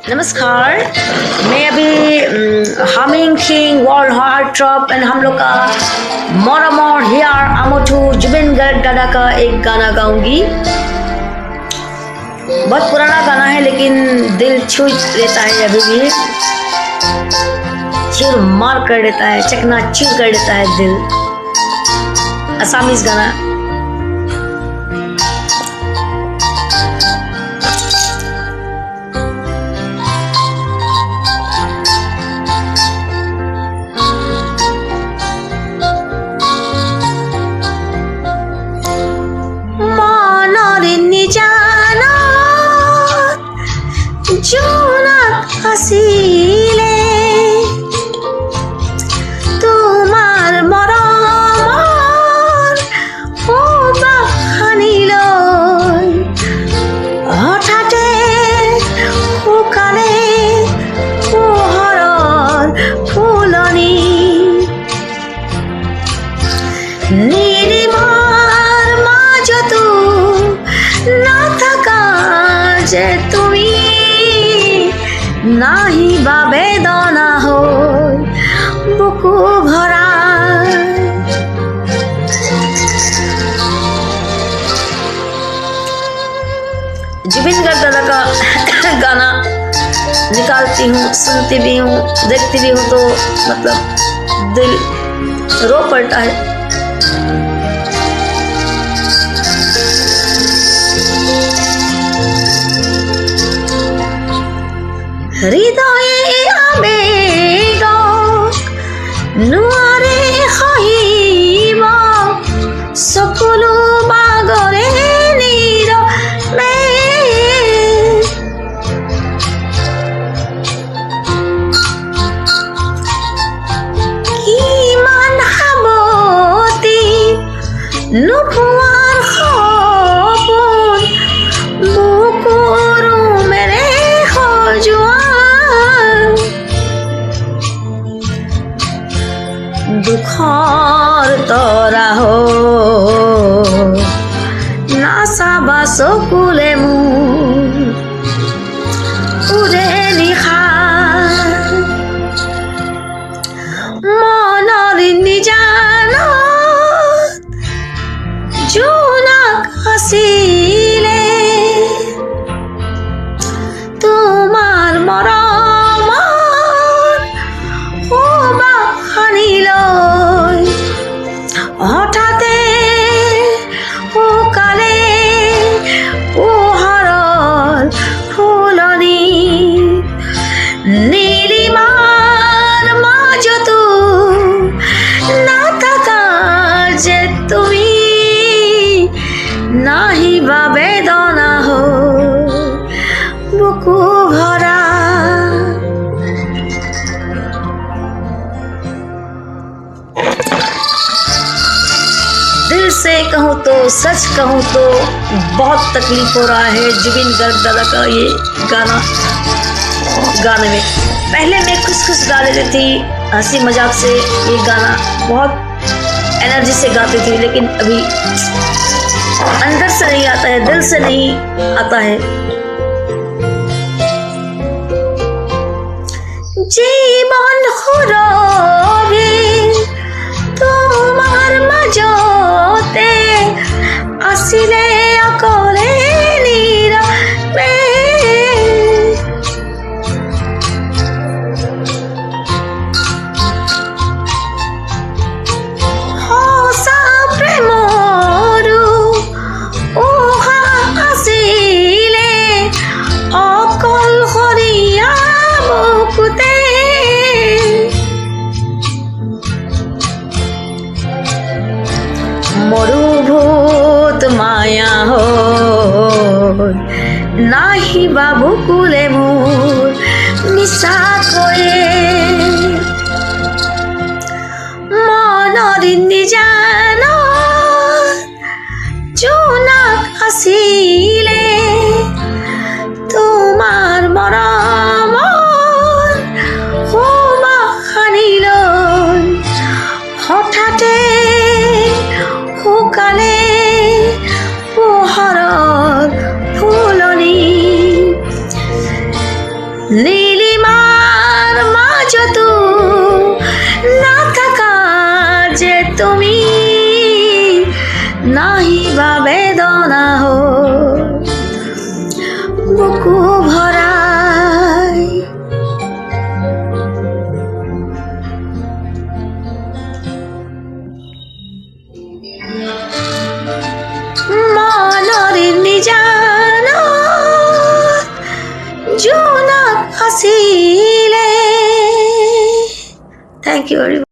नमस्कार। मैं अभी humming king world heartthrob and हम लोग का मोरा मोर हियर अमोटू जुबिन गर्ग दादा का एक गाना गाऊंगी। बहुत पुराना गाना है लेकिन दिल छू लेता है, अभी भी चूर मार कर देता है, चकना चूर कर देता है दिल। असामीज गाना। জোনাক আছিলে তোমার মৰমৰ বাখানিলৈ হঠাতে শুকালে পোহৰৰ ফুলনি নিৰিমাৰ মাজতো নাথাকা যে তুমি नाही बा बेदना हो बुकु भरा। जुबिन गर्ग दादा का गाना निकालती हूँ, सुनती भी हूँ, देखती भी हूँ तो मतलब दिल रो पड़ता है। হৃদয়ে আবেগ নোৱাৰে সহিব সকলো বাগৰে নীৰৱে কিমান সাৱতি নোপোৱাৰ সপোন বুকুৰ মেৰে সজোৱা দুখৰ তৰা হৈ নাচাবা চকুলে মোৰ উৰে নিশা মনৰ নিজানত জোনাক আছিলে তোমাৰ মৰমৰ বাখানিলৈ হঠাতে শুকালে পোহৰৰ ফুলনি নীলিমাৰ মাজতো নাথাকা যে তুমি নাহিবা বেদনা হৈ বুকু ভৰা। दिल से कहूँ तो सच कहूँ तो बहुत तकलीफ हो रहा है जुबिन गर्ग दादा का ये गाने में। पहले मैं खुश गा लेती थी, हंसी मजाक से ये गाना बहुत एनर्जी से गाती थी, लेकिन अभी अंदर से नहीं आता है, दिल से नहीं आता है। जीवन खुरबी তোমার মাজতে আছিলে অকলে নীৰৱে সঁচা প্ৰেমৰো উহা আছিলে অকলশৰীয়া বুকুতে মৰুভূত মায়া হৈ নাহিবা বুকুলে মোৰ মিছাকৈয়ে মনৰ নিজানত জোনাক আছিলে তোমাৰ মৰমৰ বাখানিলৈ হঠাতে শুকালে পোহৰৰ ফুলনি নীলিমার মাজত না থাকা যে তুমি নাহি বা বেদনা হো বুকু ভরাই মনৰ নিজানত জোনাক আছিলে। Thank you.